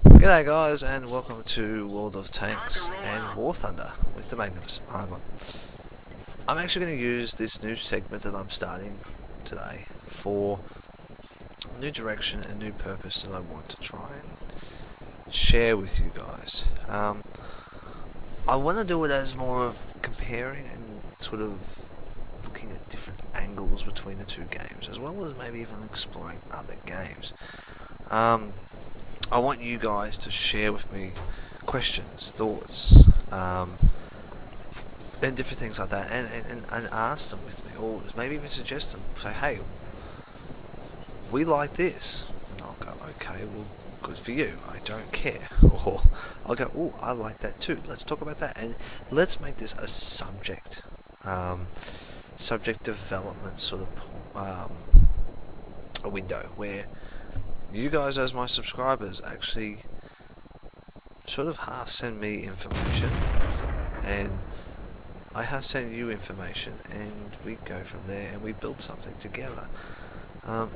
G'day guys, and welcome to World of Tanks and War Thunder with the Magnificent.Margon. I'm actually going to use this new segment that I'm starting today for a new direction and new purpose that I want to try and share with you guys. I want to do it as more of comparing and sort of looking at different angles between the two games, as well as maybe even exploring other games. I want you guys to share with me questions, thoughts, and different things like that, and ask them with me, or maybe even suggest them. Say, hey, we like this, and I'll go, okay, well, good for you, I don't care. Or I'll go, oh, I like that too, let's talk about that, and let's make this a subject development sort of a window where you guys as my subscribers actually sort of half send me information and I have sent you information, and we go from there and we build something together.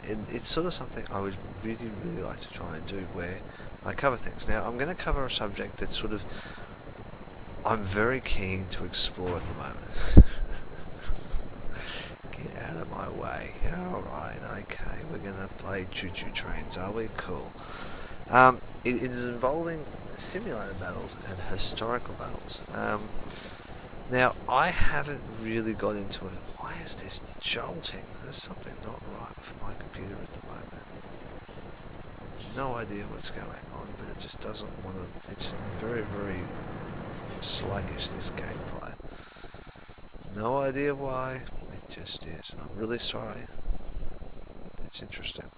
It's sort of something I would really like to try and do, where I cover things. Now I'm going to cover a subject that sort of I'm very keen to explore at the moment. Get out of my way. Alright, okay, we're gonna play choo-choo trains, are we? Cool. It is involving simulated battles and historical battles. Now, I haven't really got into it. Why is this jolting? There's something not right with my computer at the moment. No idea what's going on, but it just doesn't want to. It's just very sluggish, this gameplay. No idea why. Just is, and I'm really sorry. It's interesting.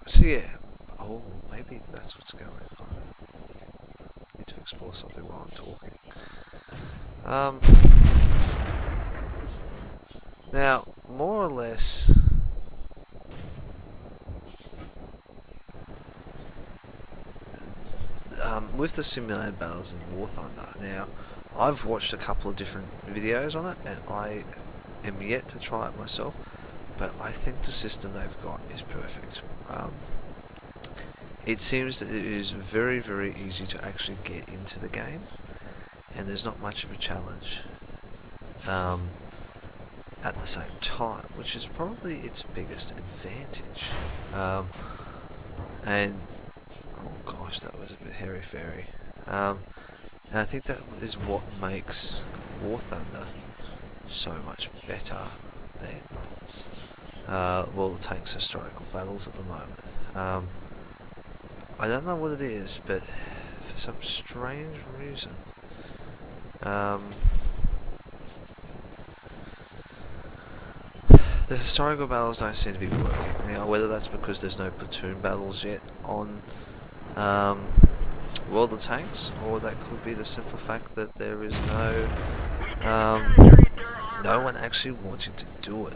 So yeah. Oh, maybe that's what's going on. I need to explore something while I'm talking. Now, more or less, with the simulated battles in War Thunder. Now, I've watched a couple of different videos on it, and I am yet to try it myself, but I think the system they've got is perfect. It seems that it is very easy to actually get into the game, and there's not much of a challenge at the same time, which is probably its biggest advantage. And oh gosh, that was a bit hairy-fairy. And I think that is what makes War Thunder so much better than World of Tanks historical battles at the moment. I don't know what it is, but for some strange reason, the historical battles don't seem to be working. Now, whether that's because there's no platoon battles yet on World of Tanks, or that could be the simple fact that there is no one actually wanting to do it,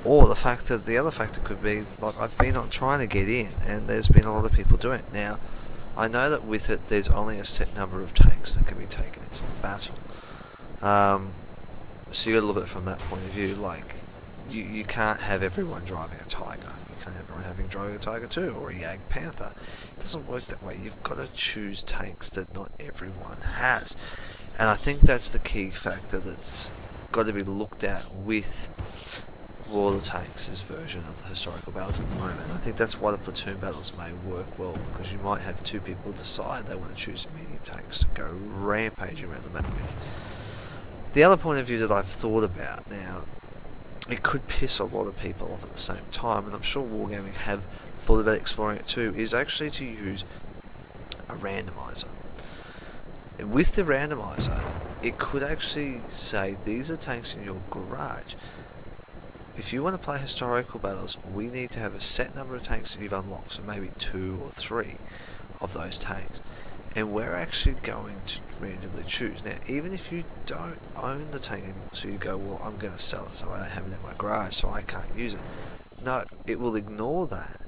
or the fact that the other factor could be, like, I've been on trying to get in and there's been a lot of people doing it. Now I know that with it there's only a set number of tanks that can be taken into the battle, so you got to look at it from that point of view. Like, you can't have everyone driving a Tiger. Can't have everyone driving a Tiger 2 or a Jag Panther. It doesn't work that way. You've got to choose tanks that not everyone has, and I think that's the key factor that's got to be looked at with World of Tanks' version of the historical battles at the moment. I think that's why the platoon battles may work well, because you might have two people decide they want to choose medium tanks to go rampaging around the map with. The other point of view that I've thought about now, it could piss a lot of people off at the same time, and I'm sure Wargaming have thought about exploring it too, is actually to use a randomizer. And with the randomizer, it could actually say, these are tanks in your garage. If you want to play historical battles, we need to have a set number of tanks that you've unlocked, so maybe 2 or 3 of those tanks. And we're actually going to randomly choose. Now, even if you don't own the tank anymore, so you go, well, I'm going to sell it, so I don't have it in my garage, so I can't use it. No, it will ignore that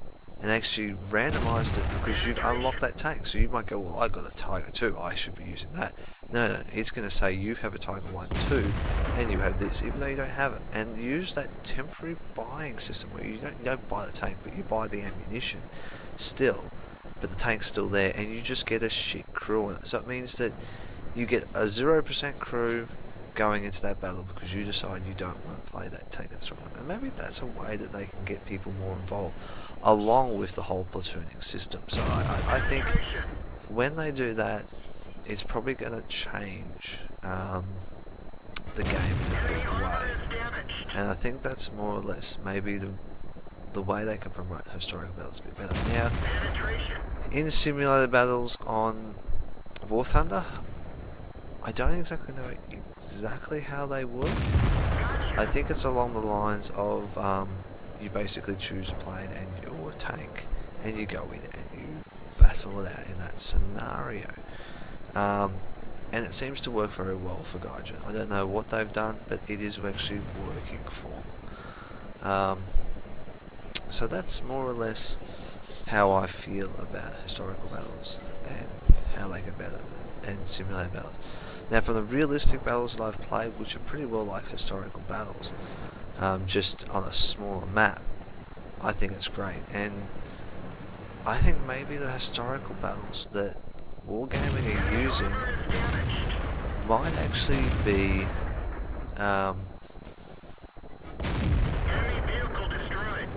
and actually randomise it because you've unlocked that tank. So you might go, well, I got a Tiger 2, I should be using that. No, it's going to say you have a Tiger 1 too, and you have this, even though you don't have it. And use that temporary buying system where you don't buy the tank, but you buy the ammunition still. But the tank's still there, and you just get a shit crew in it. So it means that you get a 0% crew going into that battle because you decide you don't want to play that tank instrument. And maybe that's a way that they can get people more involved, along with the whole platooning system. So I think when they do that, it's probably going to change the game in a big way. And I think that's more or less maybe the way they can promote historical battles a bit better. Now, in simulated battles on War Thunder, I don't exactly know exactly how they work. I think it's along the lines of you basically choose a plane and you're a tank, and you go in and you battle it out in that scenario. And it seems to work very well for Gaijin. I don't know what they've done, but it is actually working for them. So that's more or less how I feel about historical battles and how they get better and simulated battles. Now, from the realistic battles that I've played, which are pretty well like historical battles, just on a smaller map, I think it's great. And I think maybe the historical battles that Wargaming are using might actually be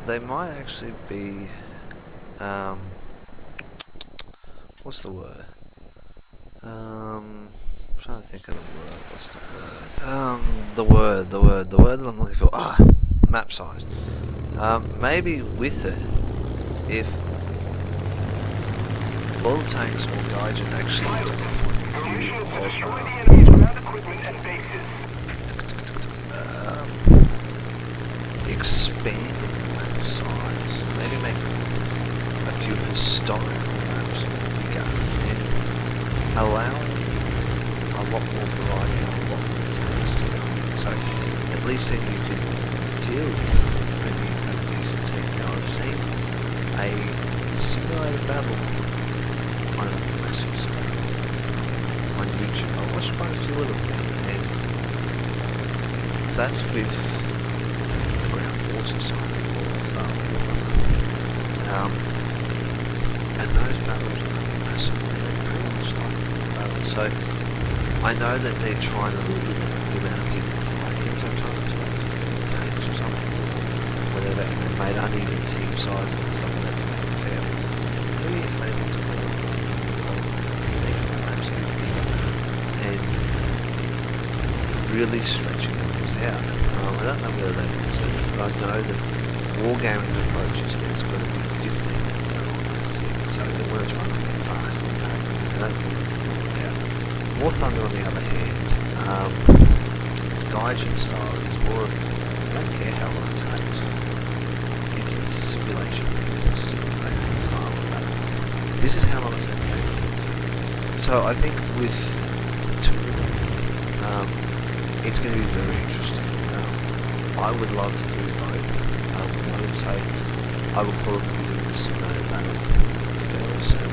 they might actually be what's the word? I'm trying to think of the word. What's the word? The word that I'm looking for. Map size. Maybe with it, if all tanks or Gaijin actually took a point of view of expanding the map size, maybe making a few historical maps bigger and allowing a lot more variety and a lot more tanks to go in. So at least then you can feel maybe you have a decent team. Now I've seen a simulated battle on a massive scale on YouTube. I watched quite a few of them now, and that's with the ground forces side of and those battles are massive, and they're pretty much like battles. So I know that they're trying to limit the amount of people playing sometimes, like 15 tanks or something, or whatever, and they made uneven team sizes and stuff like that to make it fair. Maybe if they looked at the making the maps a bit bigger and really stretching things out. I don't know whether they can see it, but I know that Wargaming's approach is there's got to be 15 that's it. So they want to try and make it fast and impact, and they don't want to draw it out. War Thunder, on the other hand, Gaijin style is more of, I don't care how long it takes. It's a simulation. It is a simulated style of battle. This is how long it's going to take. So I think with the two of them, it's going to be very interesting. I would love to do both. I would say I will probably be doing a simulated battle fairly soon.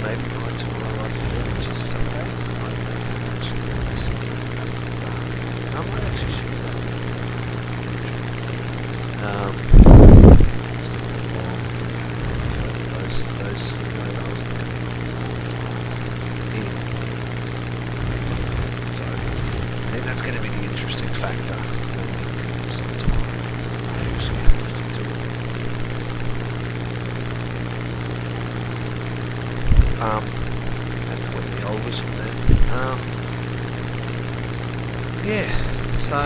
Maybe by tomorrow afternoon, which is Sunday, I may actually do a simulated battle done. And I might actually shoot that with it's going to be long. Those simulated battles are going to be a long time. So I think that's going to be the interesting factor when it comes to time. I actually have to do it. Have to win the old whistle there. Yeah, so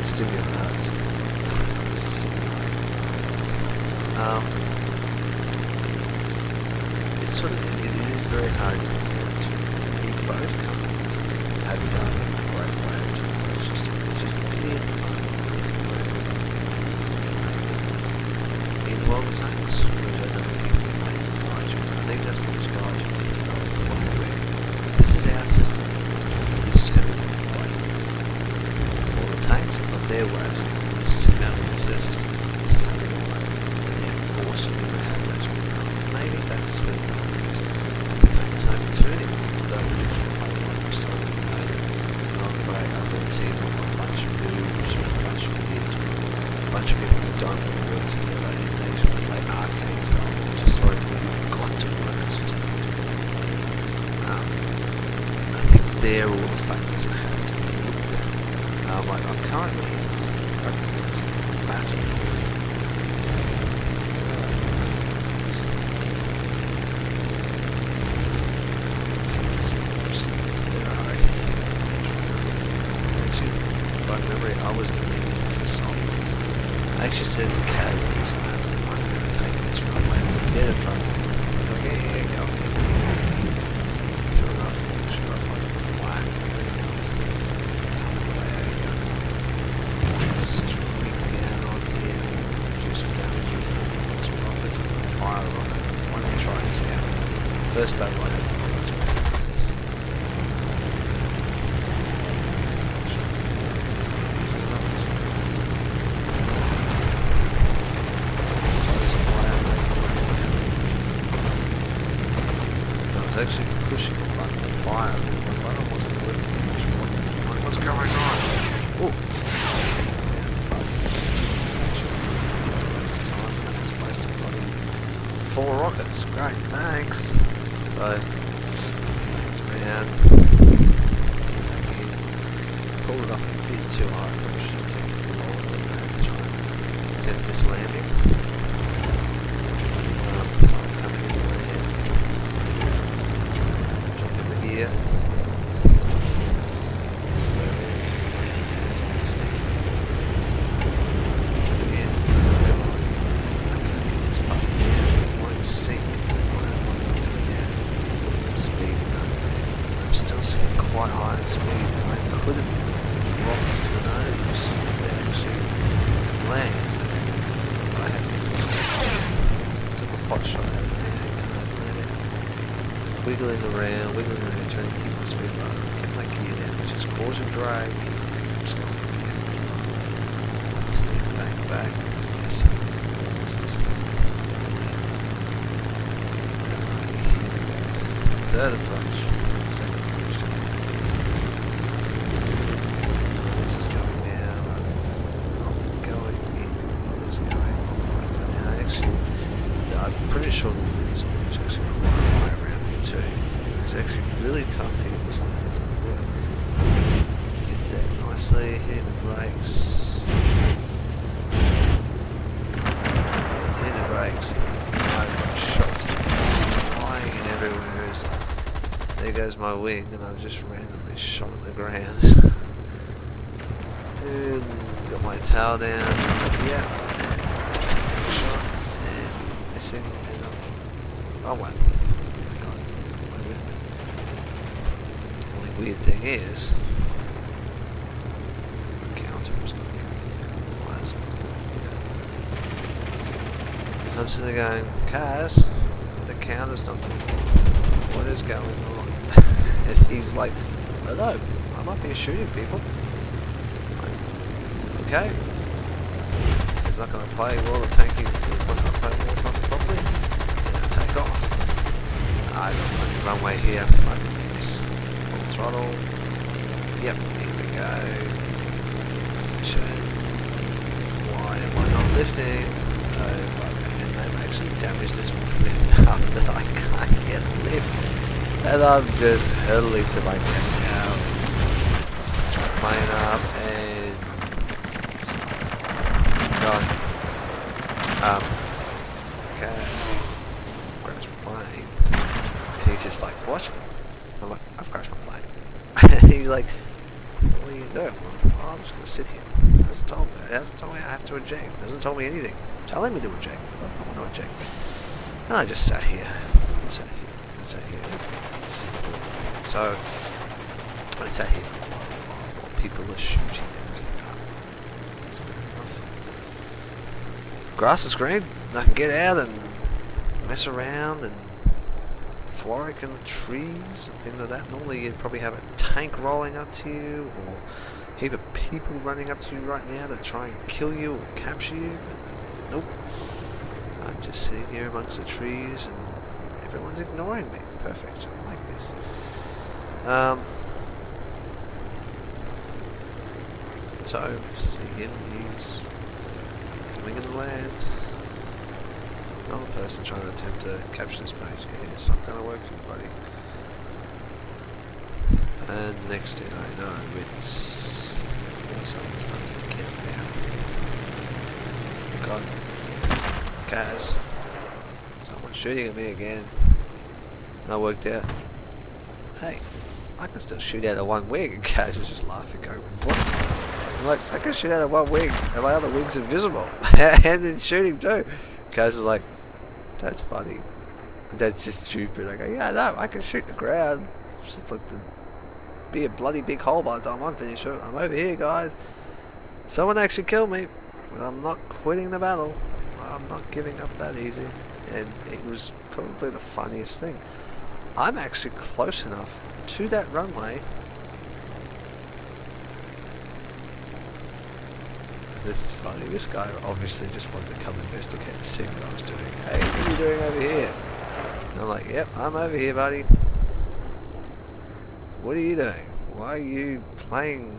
still be the hardest. It's sort of, it is very hard to compare to both companies have done a great way of doing it. It's just appeared at the moment in World of Tanks, which I know people playing in Gaijin. I think that's because Gaijin developed a way where this is our system, this is how we play World of Tanks, but their ways of this is how their system is. This is how they all like, and they're forcing you to have those windows. And maybe that's where there's no opportunity. People don't really play Microsoft. I'm afraid I've got a team of a bunch of noobs, a bunch of idiots, a bunch of people who don't want to work together, and they just want to play arcade style. Just sort of where you've got to work as a team. I think they're all the factors that have to be looked at. Like I'm currently recognized battle. By memory, I was leading this assault. I actually said to Kaz on this map that I'm going to take this front line. It's dead in front of me. He's like, yeah, go. Sure enough, he shot up my flag and everything else. Streak down on here. Do some damage with them. Let's rockets and fire on it. Why don't we try this out? First battle I had rockets with this. Actually pushing the button to fire, but the button wasn't working. What's going on? Oh! It's a waste of time. 4 rockets. Great, thanks. So, around. Pull it up a bit too high. Probably should have kept it lower than that to try and attempt this landing. Here. This is I'm still seeing quite high speed, and I couldn't drop the nose to actually land. I have to took a pot shot at it. Wiggling around, trying to keep my speed low, keep my gear down, which is causing drag, keep making slowly down. Step back, yes, that's this thing. Here we go. Third approach, second approach. This is going down, I'm going in, others going, and I actually, I'm pretty sure the wind speed is actually quite high around. It's actually really tough to get this landing to work. Hit that nicely, hit the brakes. Hit the brakes. I've got shots flying in everywhere. There goes my wing, and I've just randomly shot at the ground. And got my tail down. Yeah, and shot and missing. And I won. Weird thing is, the counter is not going. Why is it? I'm sitting there going, Kaz, the counter's not going. What is going on? And he's like, I don't know, I'm up here shooting people. Like, okay. He's not going to play well the tanking, he's not going to play well fucking properly. I'm going to take off. I got plenty of runway here. Throttle. Yep, here we go. In position. Why am I not lifting? Oh, and they've actually damaged this one enough that I can't get a lift. And I'm just hurtling to my death now. Let's put my plane up and stop. God. Cast. Crash my plane. And he's just like, what? I'm like, I've crashed my plane. And he's like, what are you doing? Well, I'm just going to sit here. It hasn't told me I have to eject. It hasn't told me anything. Telling me to eject. I want to eject. And I just sat here. So, I sat here for a while people are shooting everything up. It's fair enough. Grass is green. I can get out and mess around and floric in the trees and things like that. Normally you'd probably have a tank rolling up to you, or heap of people running up to you right now to try and kill you or capture you, but nope. I'm just sitting here amongst the trees and everyone's ignoring me. Perfect. I like this. So, see him, he's coming in the land. Another person trying to attempt to capture this base. Yeah, it's not going to work for you, buddy. And next thing I know, it's all of a sudden it starts to count down. God, Kaz, someone's shooting at me again. And I worked out, hey, I can still shoot out of one wing. And Kaz is just laughing, going, what? I'm like, I can shoot out of one wing, and my other wing's invisible. And it's shooting too. Kaz was like, that's funny. That's just stupid. I go, yeah, no, I can shoot the ground. Just like the be a bloody big hole by the time I'm finished. I'm over here, guys. Someone actually killed me, but I'm not quitting the battle. I'm not giving up that easy. And it was probably the funniest thing. I'm actually close enough to that runway. And this is funny. This guy obviously just wanted to come investigate and see what I was doing. Hey, what are you doing over here? And I'm like, yep, I'm over here, buddy. What are you doing? Why are you playing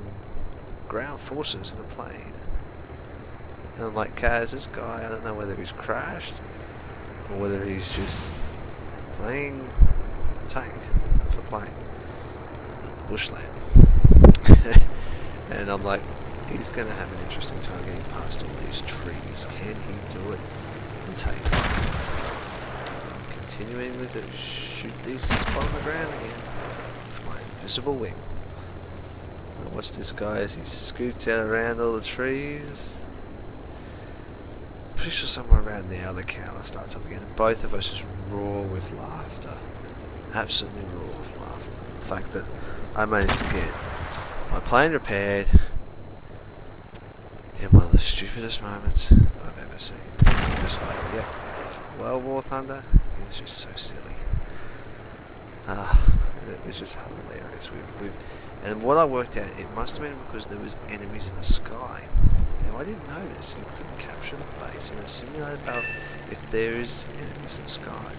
ground forces in a plane? And I'm like, Kaz, this guy, I don't know whether he's crashed or whether he's just playing tank for playing bushland. And I'm like, he's going to have an interesting time getting past all these trees. Can he do it and take it? I'm continuing to shoot these spot on the ground again. Invisible wing. Now watch this guy as he scoots out around all the trees. Pretty sure somewhere around now the counter starts up again. And both of us just roar with laughter. Absolutely roar with laughter. The fact that I managed to get my plane repaired in one of the stupidest moments I've ever seen. I'm just like, yep. Well, War Thunder, it was just so silly. It was just hilarious. And what I worked out, it must have been because there was enemies in the sky. Now I didn't know this. You couldn't capture the base in a simulated battle if there is enemies in the sky.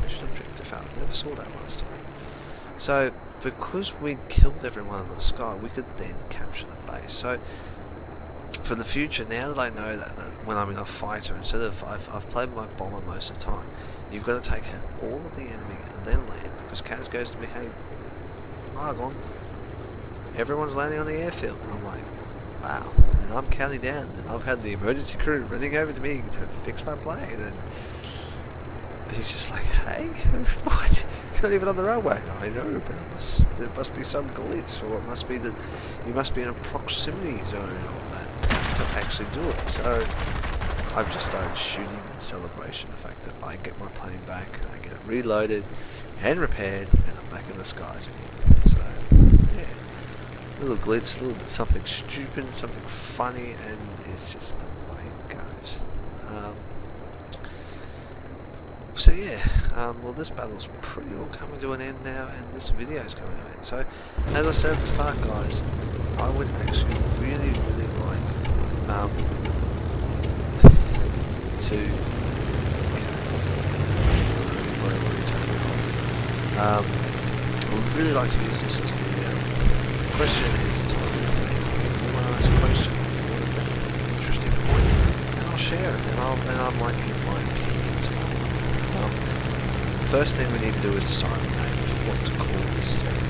Mission objective failed. Never saw that last time. So because we'd killed everyone in the sky, we could then capture the base. So for the future, now that I know that when I'm in a fighter, instead of I've played my bomber most of the time, you've got to take out all of the enemy and then land, because Kaz goes to me, hey, Margon, everyone's landing on the airfield. And I'm like, wow. And I'm counting down, and I've had the emergency crew running over to me to fix my plane, and he's just like, hey, what? You're not even on the runway. I know, but there must be some glitch, or it must be that you must be in a proximity zone of that to actually do it. So I've just started shooting in celebration of the fact that I get my plane back, and I get it reloaded and repaired, and I'm back in the skies again. So, yeah, a little glitch, a little bit something stupid, something funny, and it's just the way it goes. So yeah, well, this battle's pretty all coming to an end now, and this video's coming to an end. So, as I said at the start, guys, I would actually really like I would really like to use this as the question and answer time with me. You want to ask a question, an interesting point, and I'll share it, and I might give my opinions on it. First thing we need to do is decide the name of what to call this segment.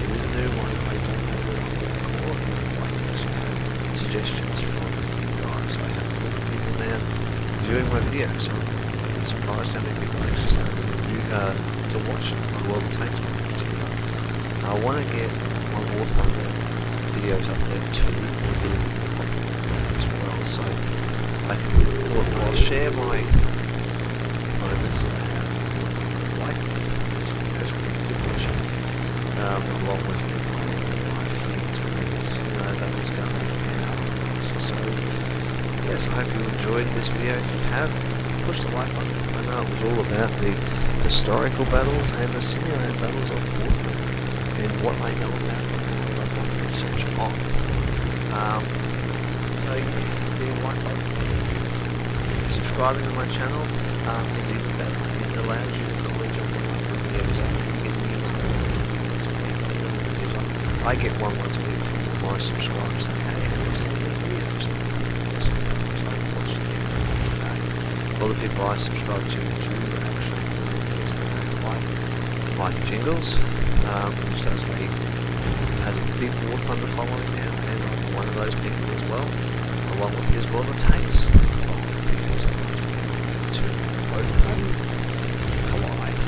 It is a new one. I don't know what I'm going to call it. I'd like to actually have suggestions from you guys. I have a lot of people now viewing my videos. I'm surprised how many people actually started to watch my World of Tanks in particular. I want to get my War Thunder videos up there too, as well, so I thought, well, I'll share my moments that I have like this videos when you watch it, along with me playing and my friends when that was going out. So yes, I hope you enjoyed this video. If you have, push the like button. I know it was all about the historical battles and the simulated battles of War Thunder and what I know about them. search on. So yeah, the like button, subscribing to my channel is even better. It allows you the knowledge of when I put videos up. You get the email once a week when the videos up. I get one once a week from all my subscribers saying, hey, have you seen the videos? So I can watch them from the UK. All the people I subscribe to actually like Mighty Jingles, which does has a big War Thunder following now, and I'm one of those people as well, along with his brother Tanks. Both parties collide.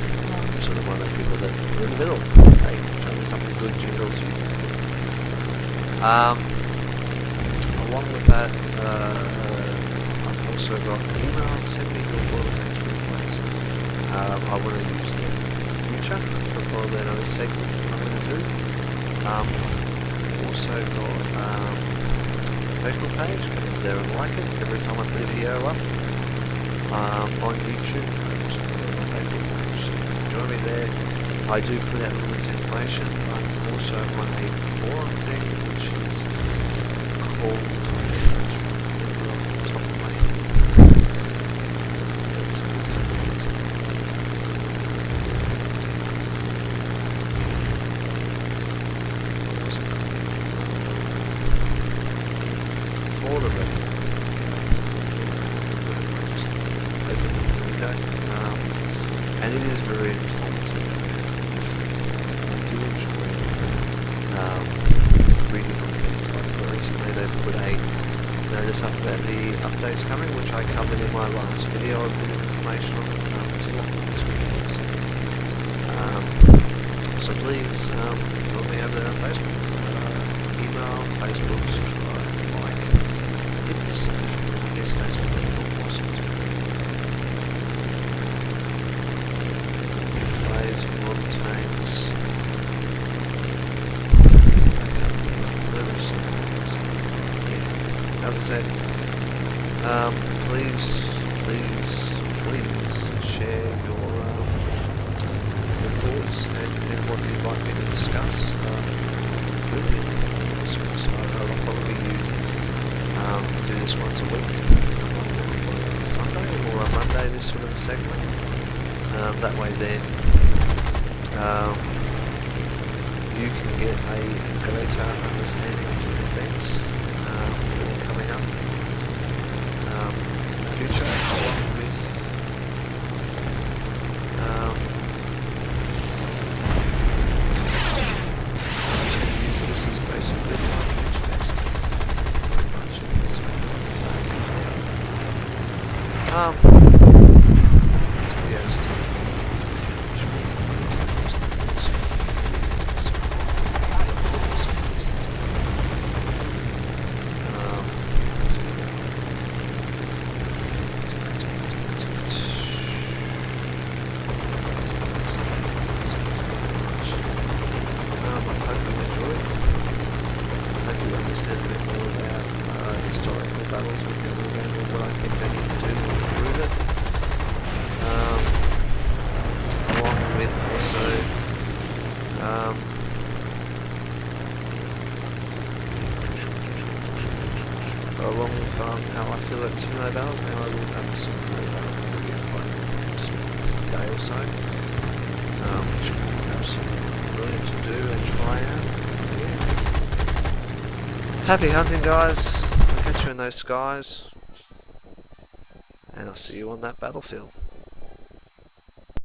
Sort of one of the people that are in the middle. Hey, show me something good, Jingles. Along with that, I've also got an email. Send me your World Tanks replays. I want to use them in the future for probably another segment I'm going to do. I've also got a Facebook page. Go there and like it every time I put a video up. On YouTube, also on my Facebook page. So join me there. I do put out release information. I'm also on a forum thing, which is called, I can't remember off the top of my head. That's a good thing, isn't it? For the record, and it is very informative. I do enjoy reading on things like recently they've put a notice up about the updates coming, which I covered in my last video. A bit of information on it. It's a lot more to it. So please join me over there on Facebook. Email, Facebook, subscribe, like. I did miss some different these days, but they're not awesome. World Tanks. Yeah. As I said, please share your thoughts and what you'd like me to discuss. Could be anything to discuss. I'll probably do this once a week, on a Sunday or a Monday. This sort of a segment. That way then. You can get a greater understanding of different things that are coming up in the future, along with I use this as basically my news fest. Pretty much it's this video is still understand a bit more about historical battles within Wargaming and what I think they need to do to improve it. Along with also how I feel about similar battles. Now I will have a similar battle playing for the next day or so, which will be absolutely brilliant to do and try out. Happy hunting, guys. I'll catch you in those skies, and I'll see you on that battlefield.